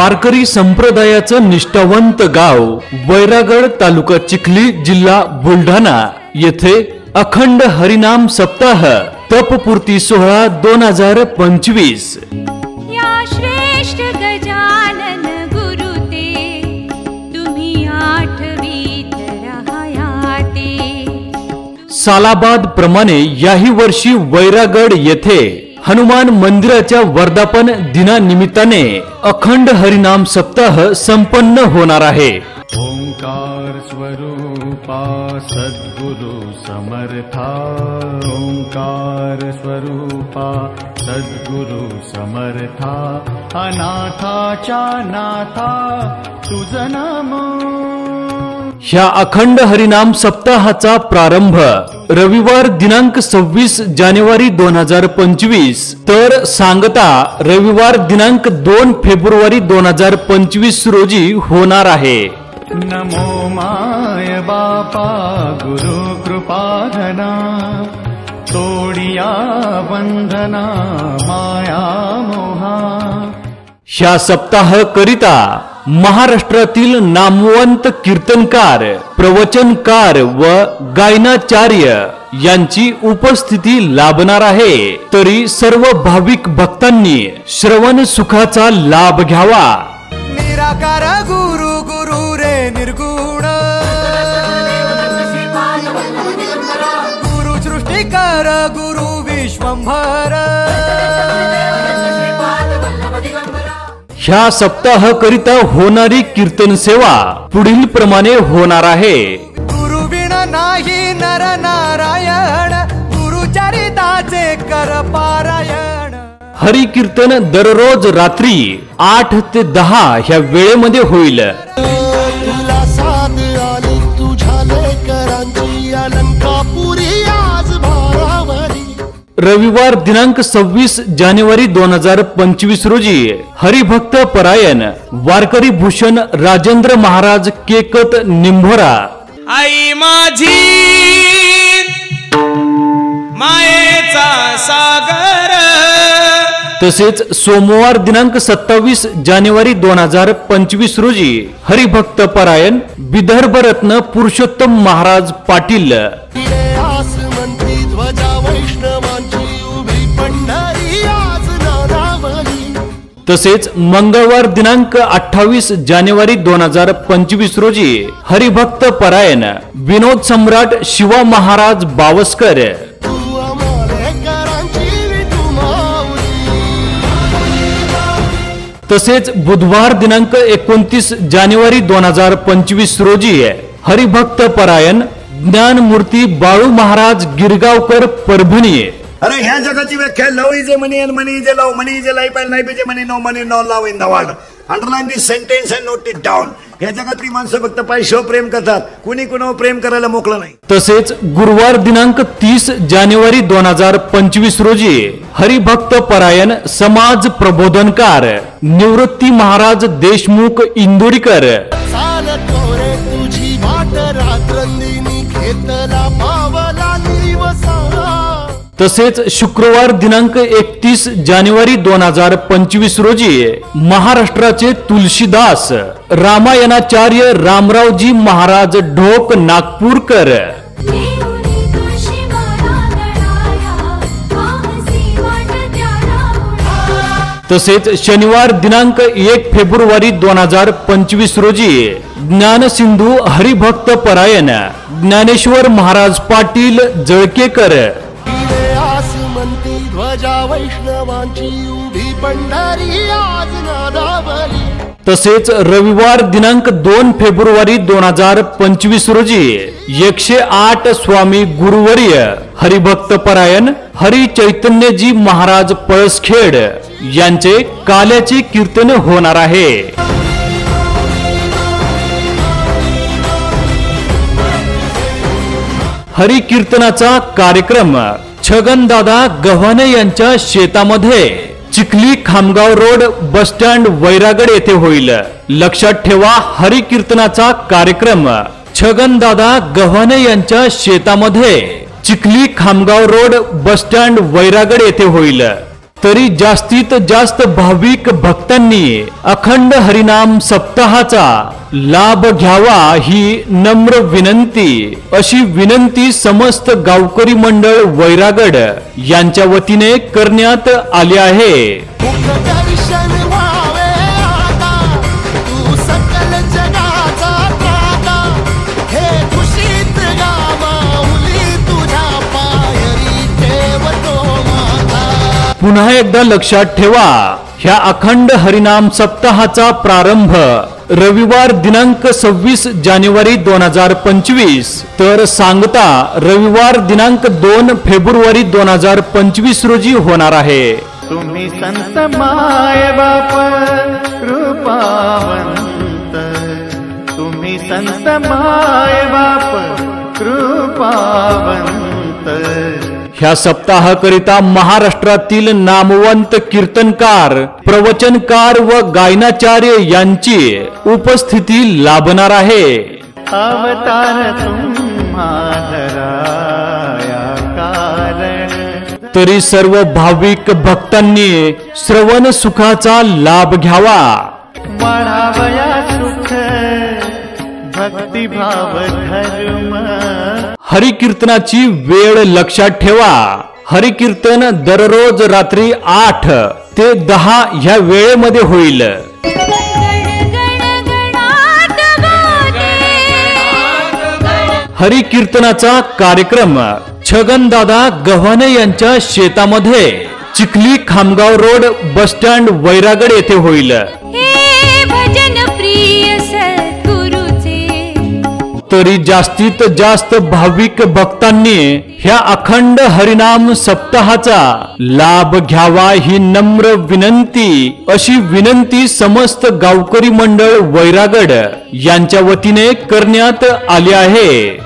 वारकरी संप्रदायाचं निष्ठावंत गाव वैरागड, तालुका चिखली, जिल्हा बुलढाणा येथे अखंड हरिनाम सप्ताह तपपूर्ती सोहळा 2025 या श्रेष्ठ गजानन गुरु ते तुम्ही आठवीत राहायाते। सालाबाद प्रमाणे याही वर्षी वैरागड येथे हनुमान मंदिराच्या वर्धापन दिनानिमित्ताने अखंड हरिनाम सप्ताह संपन्न होणार आहे। ओंकार स्वरूपा सद्गुरु समर्था, ओंकार स्वरूपा सद्गुरु समर्था, अनाथाच्या नाथा तुझ नमो। ह्या अखंड हरिनाम सप्ताहाचा प्रारंभ रविवार दिनांक 26 जानेवारी 2025 तर सांगता रविवार दिनांक 2 फेब्रुवारी 2025 रोजी होणार आहे। नमो माय बापा गुरु कृपाधना, तोडिया बंधना माया मोहा। ह्या सप्ताह करिता महाराष्ट्रातील नामवंत कीर्तनकार, प्रवचनकार व गायनाचार्य यांची उपस्थिती लाभणार आहे। तरी सर्व भाविक भक्तांनी श्रवण सुखाचा लाभ घ्यावा। निराकार गुरु गुरु रे निर्गुण, गुरु सृष्टिकर गुरु विश्वंभर। ह्या सप्ताह करिता होणारी कीर्तन सेवा पुढील प्रमाणे होणार आहे। गुरु बिन नाही नर नारायण, गुरु चरिताचे कर पारायण। हरी कीर्तन दररोज रात्री 8 ते 10 ह्या वेळेमध्ये होईल। तुला साथ आली तुझ्या लेकरांची अलंकापुरी आज भारावरी। रविवार दिनांक 26 जानेवारी 2025 रोजी हरिभक्त परायण वारकरी भूषण राजेंद्र महाराज केकत निंभोरा, आई माझी मायेचा सागर। तसेच सोमवार दिनांक 27 जानेवारी 2025 रोजी हरिभक्त परायण विदर्भ रत्न पुरुषोत्तम महाराज पाटील, आस मंत्री ध्वजा वैष्णवांची उभी पंढरी आज नारावली। तसेच मंगळवार दिनांक 28 जानेवारी 2025 रोजी हरिभक्त परायण विनोद सम्राट शिवा महाराज बावस्कर, तसेच बुधवार दिनांक 29 जानेवारी 2025 रोजी हरिभक्त परायण ज्ञानमूर्ती बाळू महाराज गिरगावकर परभणी। अरे ह्या जगाची व्याख्या love is a money and money is a love, money is a life and life is a money, no money no love in the world. Underline this sentence and note it down. ह्या जगातली माणसं फक्त पैशावर प्रेम करतात, कुणी कुणावर प्रेम करायला मोकळं नाही। तसेच गुरुवार दिनांक 30 जानेवारी 2025 रोजी हरिभक्त परायण समाज प्रबोधनकार निवृत्ती महाराज देशमुख इंदोरीकर, चालतो रे तुझी वाट रात्रंदिनी घेतला पावला दिवसा। तसेच शुक्रवार दिनांक 31 जानेवारी 2025 रोजी महाराष्ट्राचे तुलसीदास रामायणाचार्य रामरावजी महाराज ढोक नागपूरकर, तसेच शनिवार दिनांक 1 फेब्रुवारी 2025 रोजी ज्ञानसिंधू हरिभक्त परायण ज्ञानेश्वर महाराज पाटील जळकेकर, ध्वजा वैष्णवांची उभी पंढरी आज नादावली। तसेच रविवार दिनांक 2 फेब्रुवारी 2025 रोजी 108 स्वामी गुरुवर्य हरिभक्त परायण हरी चैतन्यजी महाराज पळसखेड यांचे काल्याचे कीर्तन होणार आहे। हरी कीर्तनाचा कार्यक्रम छगनदादा गव्हाणे यांच्या शेतामध्ये Chikhli Khamgaon road bus stand Vairagad येथे होईल। लक्षात ठेवा, हरी कीर्तनाचा कार्यक्रम छगनदादा गव्हाणे यांच्या शेतामध्ये Chikhli Khamgaon road bus stand Vairagad येथे होईल। तरी जास्तीत जास्त भाविक भक्तांनी अखंड हरिनाम सप्ताहाचा लाभ घ्यावा ही नम्र विनंती, अशी विनंती समस्त गावकरी मंडळ वैरागड यांच्या वतीने करण्यात आली आहे. दर्शन व्हावे आता, तू सकल जगाचा त्राता, हे खुशीत गा माऊली तुझ्या पायरी ठेवतो माता. पुन्हा एकदा लक्षात ठेवा, ह्या अखंड हरिनाम सप्ताहाचा प्रारंभ रविवार दिनांक 26 जानेवारी 2025 तर सांगता रविवार दिनांक 2 फेब्रुवारी 2025 रोजी होणार आहे. तुम्ही संत माय बाप कृपावंत, तुम्ही संत माय बाप कृपावंत. ह्या सप्ताहाकरिता महाराष्ट्रातील नामवंत कीर्तनकार, प्रवचनकार व गायनाचार्य यांची उपस्थिती लाभणार आहे. अवतार तुम्हा धराया कारण, तरी सर्व भाविक भक्तांनी श्रवण सुखाचा लाभ घ्यावा. वाढावया सुख भक्तिभाव धर्म. हरिकीर्तनाची वेळ लक्षात ठेवा. हरिकीर्तन दररोज रात्री 8 ते 10 ह्या वेळेमध्ये होईल. हरिकीर्तनाचा कार्यक्रम छगनदादा गव्हाणे यांच्या शेतामध्ये Chikhli Khamgaon road bus stand Vairagad येथे होईल. हे भजन प्रिय सद्गुरुचे, तरी जास्तीत जास्त भाविक भक्तांनी ह्या अखंड हरिनाम सप्ताहाचा लाभ घ्यावा ही नम्र विनंती, अशी विनंती समस्त गावकरी मंडळ वैरागड यांच्या वतीने करण्यात आली आहे.